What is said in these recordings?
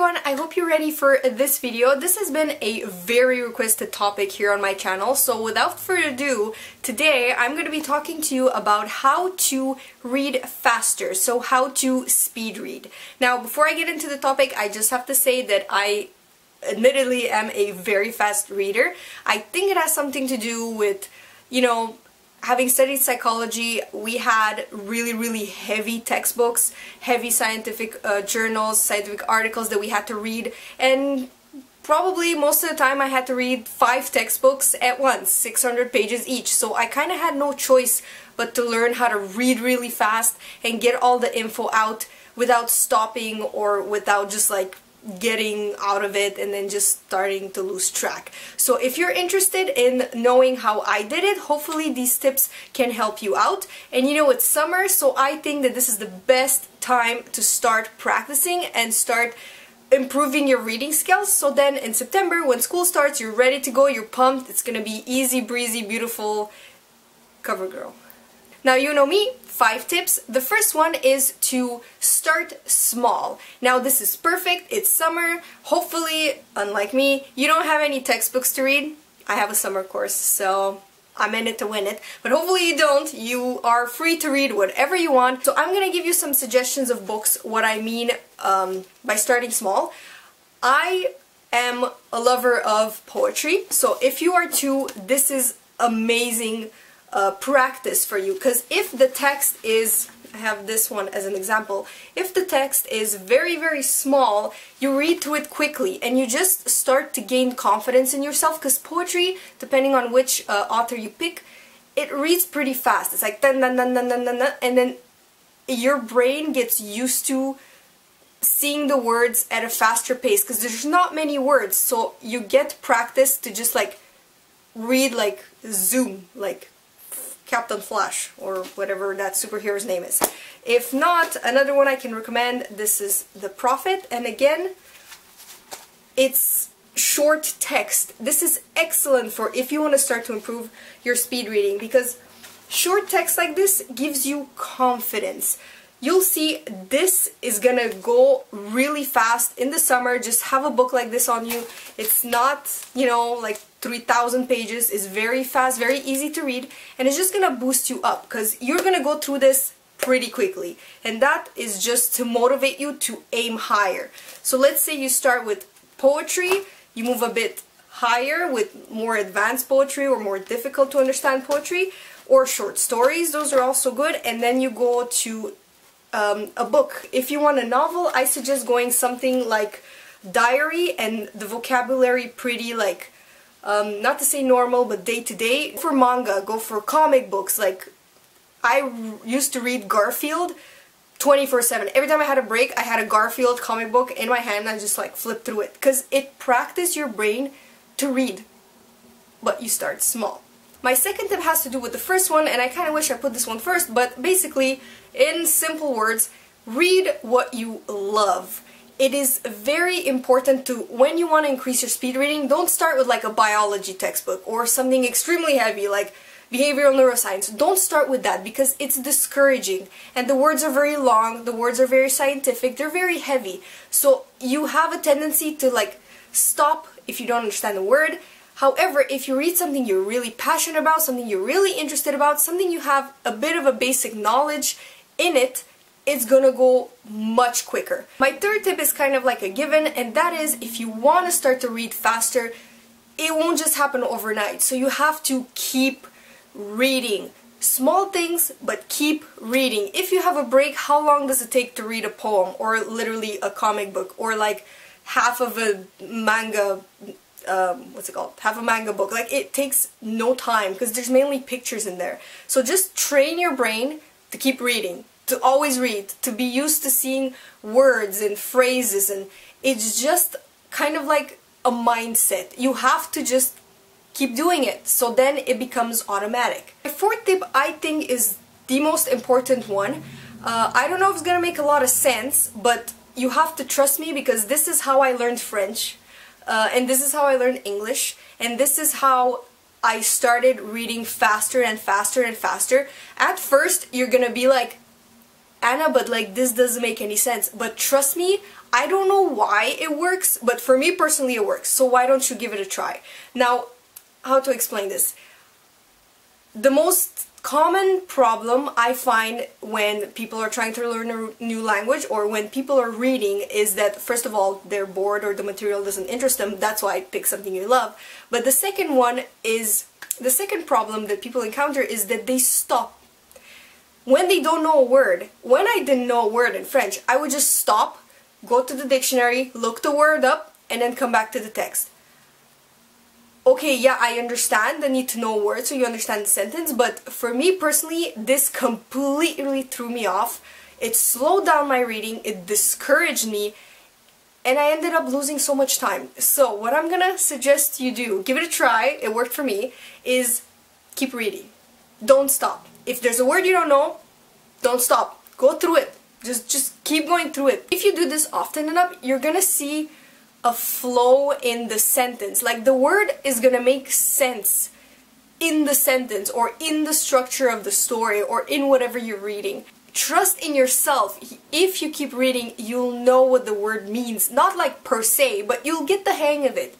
everyone, I hope you're ready for this video. This has been a very requested topic here on my channel, so without further ado, today I'm going to be talking to you about how to read faster, so how to speed read. Now, before I get into the topic, I just have to say that I admittedly am a very fast reader. I think it has something to do with, having studied psychology, we had really heavy textbooks, heavy scientific journals, scientific articles that we had to read, and probably most of the time I had to read 5 textbooks at once, 600 pages each, so I kind of had no choice but to learn how to read really fast and get all the info out without stopping or without just like getting out of it and then just starting to lose track. So if you're interested in knowing how I did it, hopefully these tips can help you out. And it's summer, so I think that this is the best time to start practicing and start improving your reading skills, so then in September when school starts, you're ready to go, you're pumped, it's gonna be easy breezy, beautiful CoverGirl. Now, you know me, 5 tips. The first one is to start small. Now, this is perfect, it's summer, hopefully, unlike me, you don't have any textbooks to read. I have a summer course, so I'm in it to win it, but hopefully you don't. You are free to read whatever you want. So I'm gonna give you some suggestions of books, what I mean by starting small. I am a lover of poetry, so if you are too, this is amazing practice for you, because if the text is, I have this one as an example, if the text is very small, you read through it quickly and you just start to gain confidence in yourself, because poetry, depending on which author you pick, it reads pretty fast. It's like dun dun dun dun dun dun, and then your brain gets used to seeing the words at a faster pace because there's not many words, so you get practice to just like read like zoom, like Captain Flash, or whatever that superhero's name is. If not, another one I can recommend, this is The Prophet, and again, it's short text. This is excellent for if you want to start to improve your speed reading, because short text like this gives you confidence. You'll see this is gonna go really fast in the summer. Just have a book like this on you. It's not, like 3,000 pages. It's very fast, very easy to read, and it's just gonna boost you up because you're gonna go through this pretty quickly, and that is just to motivate you to aim higher. So let's say you start with poetry, you move a bit higher with more advanced poetry or more difficult to understand poetry, or short stories, those are also good, and then you go to a book. If you want a novel, I suggest going something like diary and the vocabulary pretty like, not to say normal, but day to day. For manga, go for comic books. Like, I used to read Garfield 24/7. Every time I had a break, I had a Garfield comic book in my hand and I just like flipped through it. Because it practices your brain to read. But you start small. My second tip has to do with the first one, and I kind of wish I put this one first, but basically, in simple words, read what you love. It is very important to, when you want to increase your speed reading, don't start with like a biology textbook or something extremely heavy like behavioral neuroscience. Don't start with that because it's discouraging and the words are very long, the words are very scientific, they're very heavy. So you have a tendency to like stop if you don't understand the word. However, if you read something you're really passionate about, something you're really interested about, something you have a bit of a basic knowledge in it, it's gonna go much quicker. My third tip is kind of like a given, and that is if you want to start to read faster, it won't just happen overnight. So you have to keep reading. Small things, but keep reading. If you have a break, how long does it take to read a poem or literally a comic book or like half of a manga, half a manga book? Like, it takes no time because there's mainly pictures in there. So just train your brain to keep reading, to always read, to be used to seeing words and phrases, and it's just kind of like a mindset. You have to just keep doing it, so then it becomes automatic. My fourth tip, I think, is the most important one. I don't know if it's gonna make a lot of sense, but you have to trust me because this is how I learned French, and this is how I learned English, and this is how I started reading faster and faster and faster. At first, you're gonna be like, Anna, but like this doesn't make any sense. But trust me, I don't know why it works, but for me personally it works. So why don't you give it a try? Now, how to explain this? The most common problem I find when people are trying to learn a new language or when people are reading is that, first of all, they're bored or the material doesn't interest them. That's why pick something you love. But the second problem that people encounter is that they stop when they don't know a word. When I didn't know a word in French, I would just stop, go to the dictionary, look the word up, and then come back to the text. Okay, yeah, I understand the need to know words so you understand the sentence, but for me personally, this completely threw me off. It slowed down my reading, it discouraged me, and I ended up losing so much time. So what I'm gonna suggest you do, give it a try, it worked for me, is keep reading. Don't stop. If there's a word you don't know, don't stop. Go through it. Just keep going through it. If you do this often enough, you're gonna see a flow in the sentence. Like the word is gonna make sense in the sentence or in the structure of the story or in whatever you're reading. Trust in yourself. If you keep reading, you'll know what the word means. Not like per se, but you'll get the hang of it.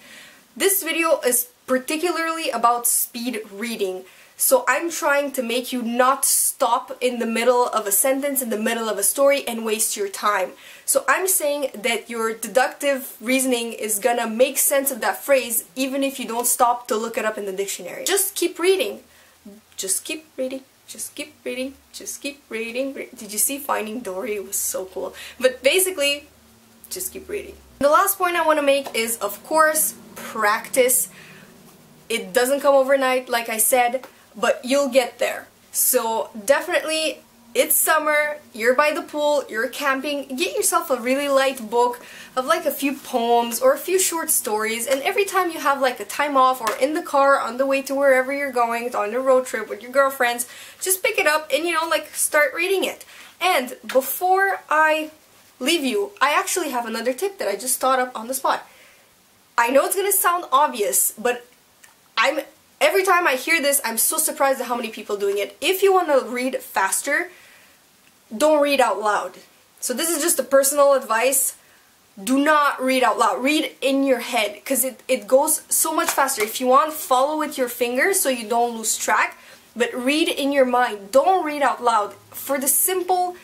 This video is particularly about speed reading. So I'm trying to make you not stop in the middle of a sentence, in the middle of a story, and waste your time. So I'm saying that your deductive reasoning is gonna make sense of that phrase even if you don't stop to look it up in the dictionary. Just keep reading. Just keep reading. Just keep reading. Just keep reading. Did you see Finding Dory? It was so cool. But basically, just keep reading. The last point I want to make is, of course, practice. It doesn't come overnight, like I said, but you'll get there. So definitely, it's summer, you're by the pool, you're camping, get yourself a really light book of like a few poems or a few short stories, and every time you have like a time off or in the car on the way to wherever you're going, on a road trip with your girlfriends, just pick it up and, you know, like start reading it. And before I leave you, I actually have another tip that I just thought up on the spot. I know it's gonna sound obvious, but every time I hear this, I'm so surprised at how many people are doing it. If you want to read faster, don't read out loud. So this is just a personal advice. Do not read out loud. Read in your head, because it goes so much faster. If you want, follow with your fingers so you don't lose track, but read in your mind. Don't read out loud, for the simple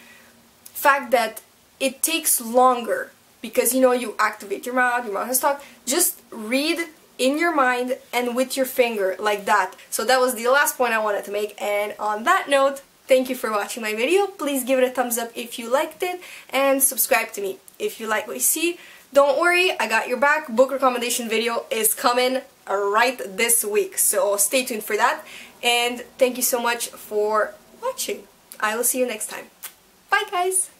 fact that it takes longer, because, you know, you activate your mouth has to talk. Just read in your mind and with your finger, like that. So that was the last point I wanted to make, and on that note, thank you for watching my video. Please give it a thumbs up if you liked it, and subscribe to me if you like what you see. Don't worry, I got your back. Book recommendation video is coming right this week, so stay tuned for that. And thank you so much for watching. I will see you next time. Bye guys!